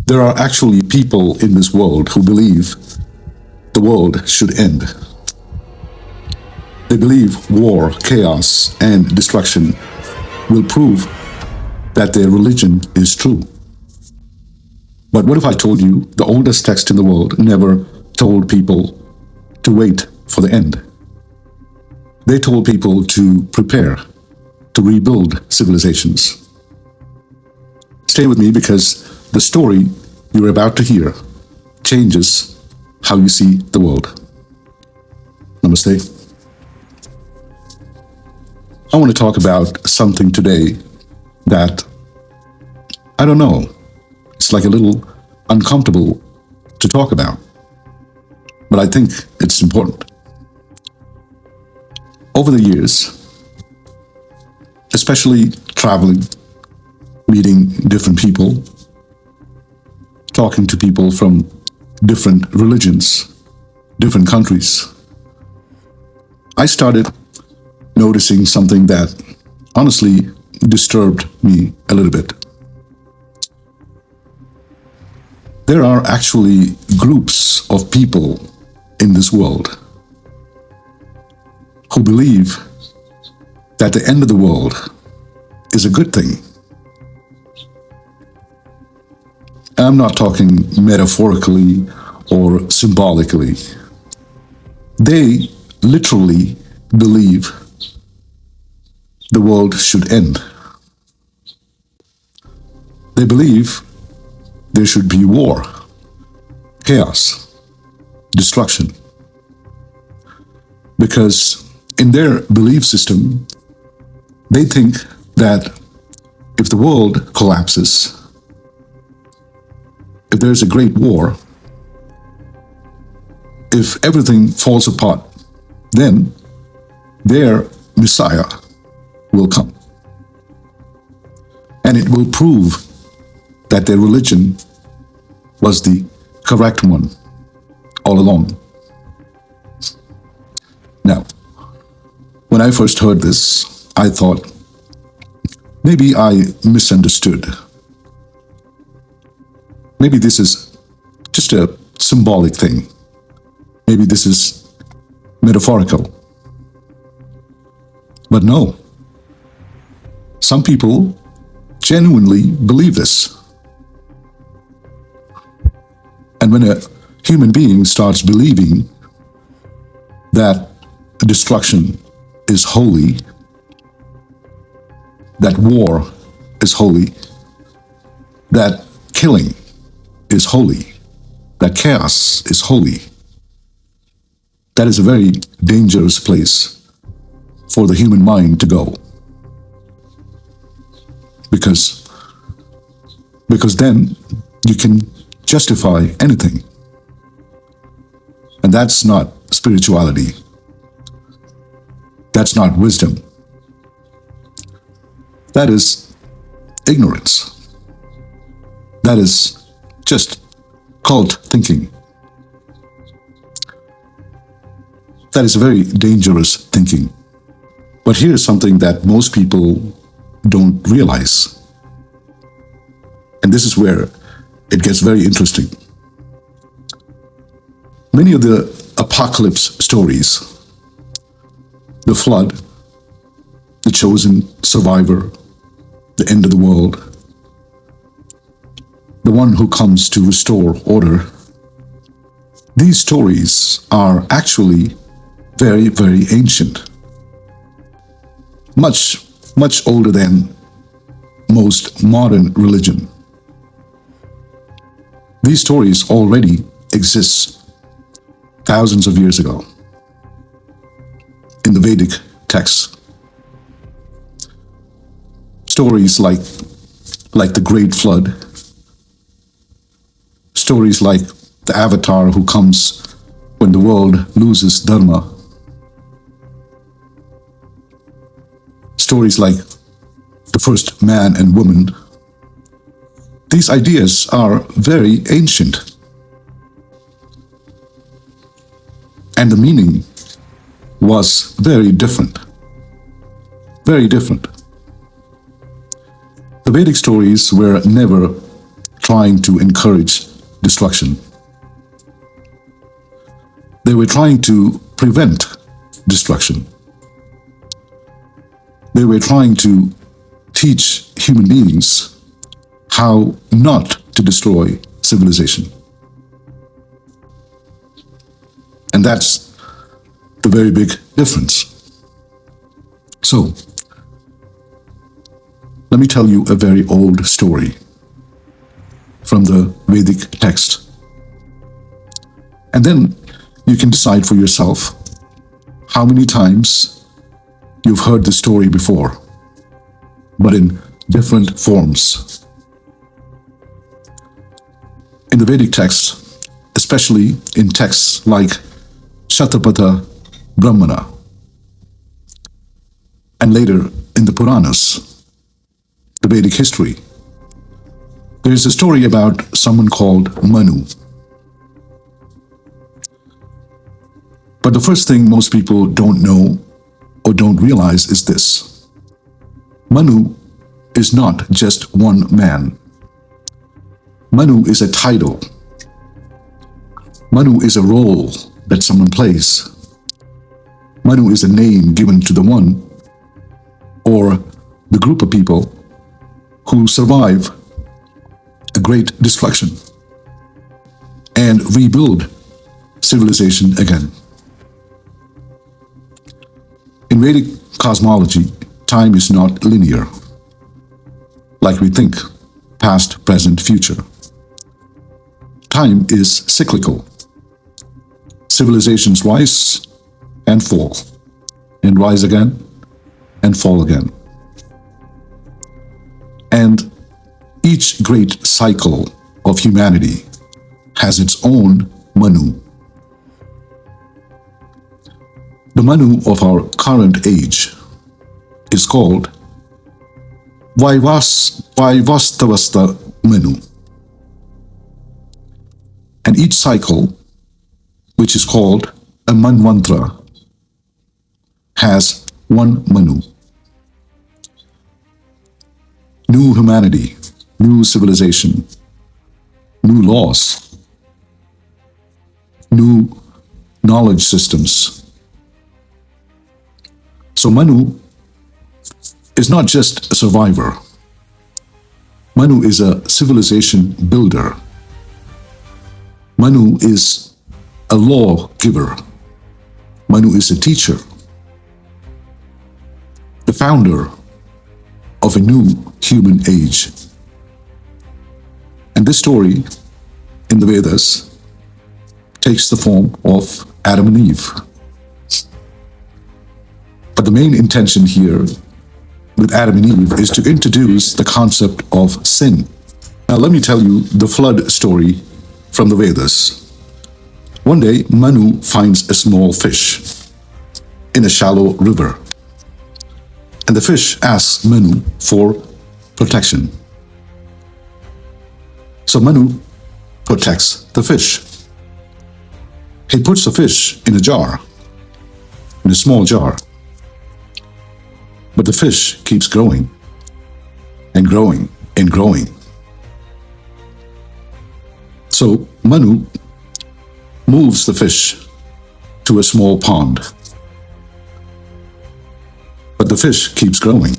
There are actually people in this world who believe the world should end. They believe war, chaos, and destruction will prove that their religion is true. But what if I told you the oldest text in the world never told people to wait for the end? They told people to prepare, to rebuild civilizations. Stay with me, because the story you're about to hear changes how you see the world. Namaste. I want to talk about something today that, I don't know, it's like a little uncomfortable to talk about, but I think it's important. Over the years, especially traveling, meeting different people, talking to people from different religions, different countries, I started noticing something that honestly disturbed me a little bit. There are actually groups of people in this world who believe that the end of the world is a good thing. I'm not talking metaphorically or symbolically. They literally believe the world should end. They believe there should be war, chaos, destruction. Because in their belief system, they think that if the world collapses, if there's a great war, if everything falls apart, then their Messiah will come. And it will prove that their religion was the correct one all along. Now, when I first heard this, I thought, maybe I misunderstood. Maybe this is just a symbolic thing. Maybe this is metaphorical. But no. Some people genuinely believe this. And when a human being starts believing that destruction is holy, that war is holy, that killing is holy, that chaos is holy, that is a very dangerous place for the human mind to go. Because then you can justify anything. And that's not spirituality. That's not wisdom. That is ignorance. That is just cult thinking. That is very dangerous thinking. But here's something that most people don't realize. And this is where it gets very interesting. Many of the apocalypse stories, the flood, the chosen survivor, the end of the world, the one who comes to restore order, these stories are actually very, very ancient. Much older than most modern religion. These stories already exist thousands of years ago in the Vedic texts. Stories like the Great Flood, stories like the Avatar who comes when the world loses Dharma, stories like the first man and woman. These ideas are very ancient. And the meaning was very different. Very different. The Vedic stories were never trying to encourage destruction. They were trying to prevent destruction. They were trying to teach human beings how not to destroy civilization. And that's the very big difference. So, let me tell you a very old story from the Vedic text. And then you can decide for yourself how many times you've heard the story before, but in different forms. In the Vedic text, especially in texts like Shatapatha Brahmana, and later in the Puranas, the Vedic history, there is a story about someone called Manu. But the first thing most people don't know or don't realize is this: Manu is not just one man. Manu is a title. Manu is a role that someone plays. Manu is a name given to the one or the group of people who survive a great destruction and rebuild civilization again. In Vedic cosmology, time is not linear, like we think, past, present, future. Time is cyclical. Civilizations rise and fall, and rise again and fall again. And each great cycle of humanity has its own Manu. The Manu of our current age is called Vaivastavasta Manu. And each cycle, which is called a Manvantra, has one Manu. New humanity, new civilization, new laws, new knowledge systems. So Manu is not just a survivor. Manu is a civilization builder. Manu is a law giver. Manu is a teacher, the founder of a new human age. And this story in the Vedas takes the form of Adam and Eve. But the main intention here with Adam and Eve is to introduce the concept of sin. Now let me tell you the flood story from the Vedas. One day, Manu finds a small fish in a shallow river. And the fish asks Manu for protection. So Manu protects the fish. He puts the fish in a jar, in a small jar. But the fish keeps growing and growing and growing. So Manu moves the fish to a small pond. But the fish keeps growing.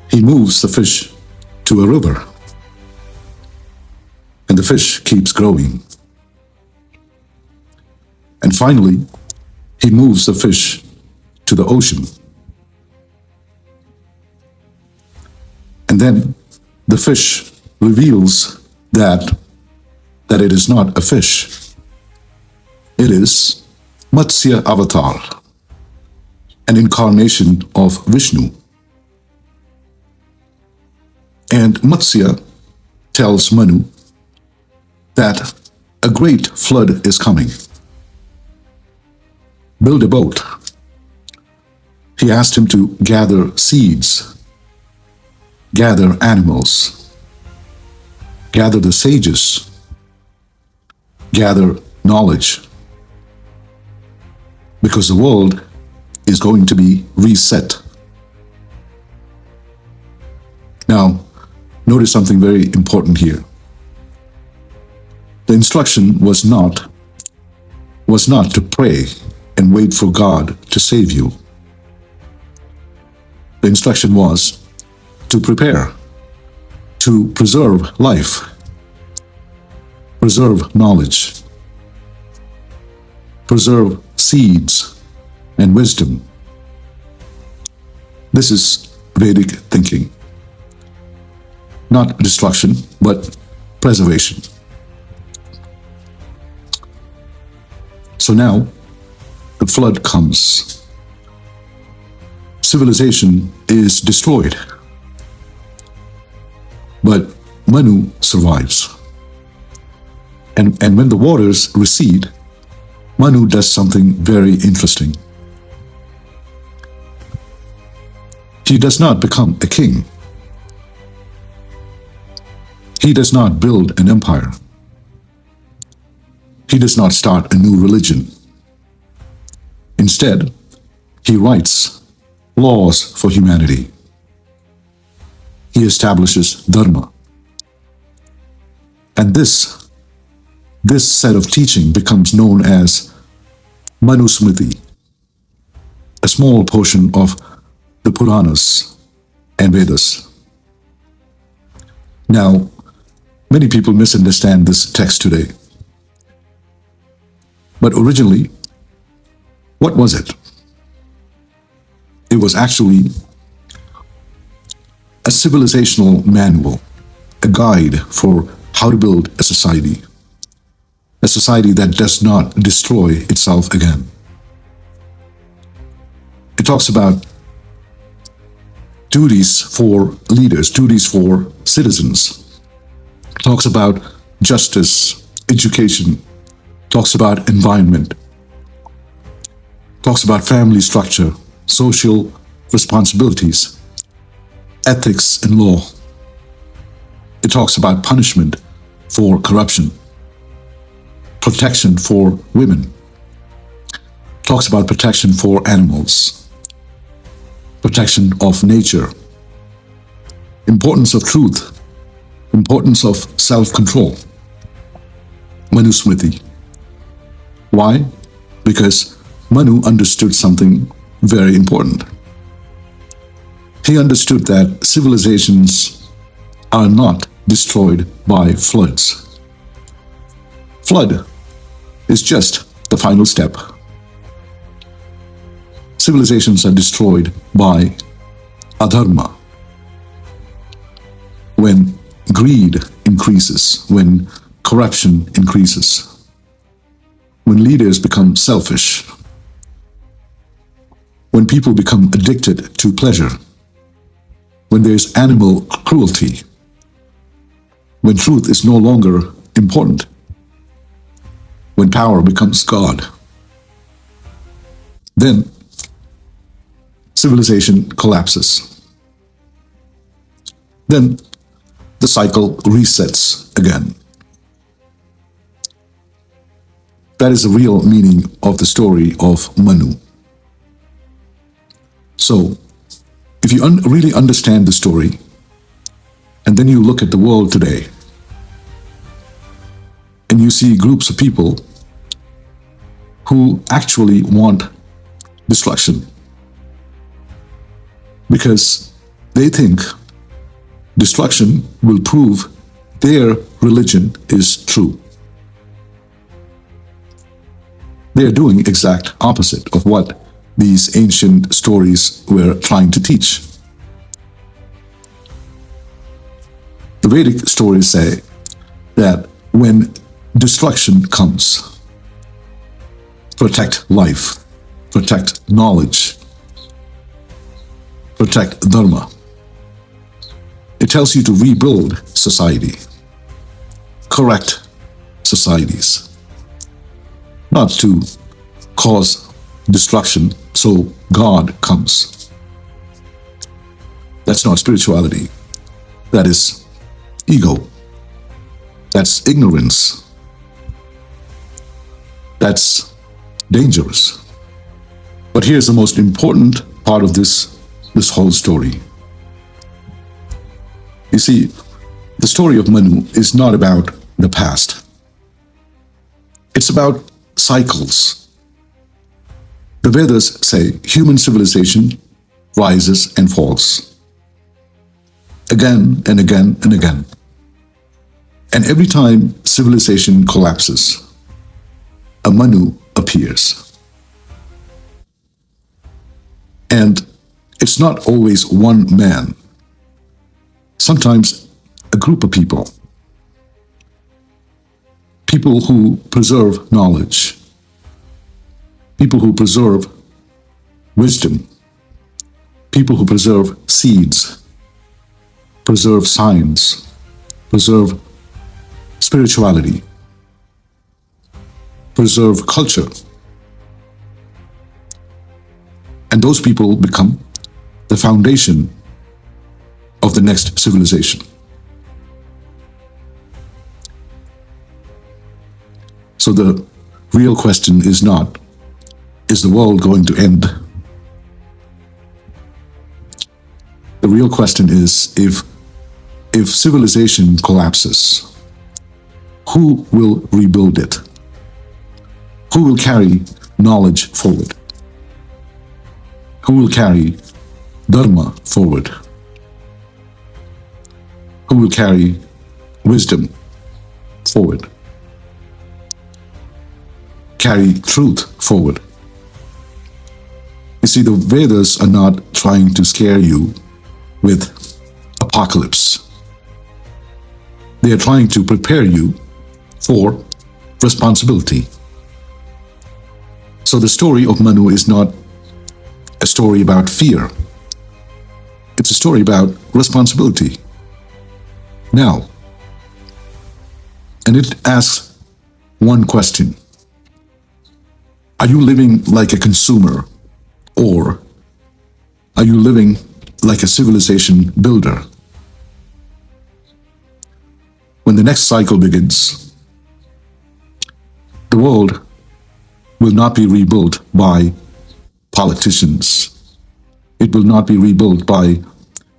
He moves the fish to a river. And the fish keeps growing. And finally, he moves the fish to the ocean. And then the fish reveals that it is not a fish. It is Matsya Avatar, an incarnation of Vishnu. And Matsya tells Manu that a great flood is coming. Build a boat. He asked him to gather seeds, gather animals, gather the sages, gather knowledge, because the world is going to be reset. Now, Notice something very important here. The instruction was not to pray and wait for God to save you. The instruction was to prepare, to preserve life, preserve knowledge, preserve seeds and wisdom. This is Vedic thinking. Not destruction, but preservation. So now, the flood comes. Civilization is destroyed. But Manu survives. And when the waters recede, Manu does something very interesting. He does not become a king. He does not build an empire. He does not start a new religion. Instead, he writes laws for humanity. He establishes Dharma. And this set of teaching becomes known as Manusmriti, a small portion of the Puranas and Vedas. Now, many people misunderstand this text today. But originally, what was it? It was actually a civilizational manual, a guide for how to build a society that does not destroy itself again. It talks about duties for leaders, duties for citizens. It talks about justice, education, talks about environment, talks about family structure, social responsibilities, ethics and law. It talks about punishment for corruption, protection for women. It talks about protection for animals, protection of nature, importance of truth, importance of self-control. Manusmriti. Why? Because Manu understood something very important. He understood that civilizations are not destroyed by floods. Flood is just the final step. Civilizations are destroyed by adharma. When greed increases, when corruption increases, when leaders become selfish, when people become addicted to pleasure, when there's animal cruelty, when truth is no longer important, when power becomes God, then civilization collapses. Then the cycle resets again. That is the real meaning of the story of Manu. So, if you really understand the story, and then you look at the world today, and you see groups of people who actually want destruction, because they think destruction will prove their religion is true. They are doing exact opposite of what these ancient stories were trying to teach. The Vedic stories say that when destruction comes, protect life, protect knowledge, protect Dharma. It tells you to rebuild society, correct societies, not to cause destruction so God comes. That's not spirituality. That is ego. That's ignorance. That's dangerous. But here's the most important part of this whole story. You see, The story of Manu is not about the past. It's about cycles. The Vedas say human civilization rises and falls again and again and again. And every time civilization collapses, a Manu appears. And it's not always one man. Sometimes a group of people. People who preserve knowledge. People who preserve wisdom. People who preserve seeds. Preserve science. Preserve spirituality. Preserve culture. And those people become the foundation of the next civilization. So the real question is not, is the world going to end? The real question is, if civilization collapses, who will rebuild it? Who will carry knowledge forward? Who will carry Dharma forward? Who will carry wisdom forward? Carry truth forward? You see, the Vedas are not trying to scare you with apocalypse. They are trying to prepare you for responsibility. So the story of Manu is not a story about fear. It's a story about responsibility. Now, and it asks one question. Are you living like a consumer, or are you living like a civilization builder? When the next cycle begins, the world will not be rebuilt by politicians. It will not be rebuilt by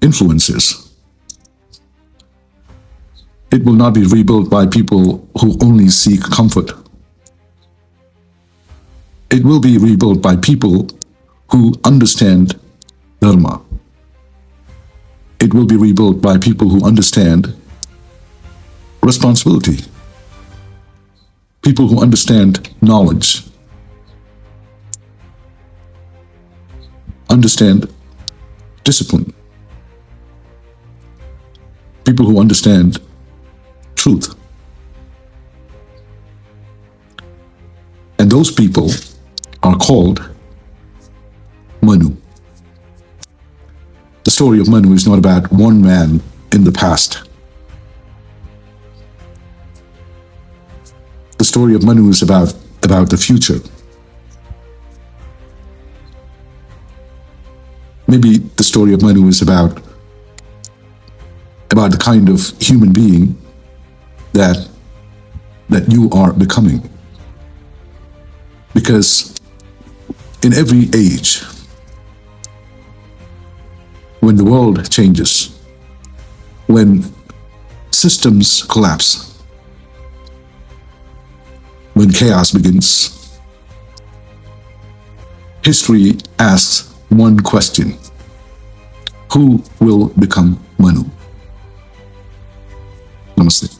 influencers. It will not be rebuilt by people who only seek comfort. It will be rebuilt by people who understand Dharma. It will be rebuilt by people who understand responsibility. People who understand knowledge. Understand discipline. People who understand truth. And those people are called Manu. The story of Manu is not about one man in the past. The story of Manu is about the future. Maybe the story of Manu is about the kind of human being that you are becoming. Because in every age, when the world changes, when systems collapse, when chaos begins, history asks one question: who will become Manu? Namaste.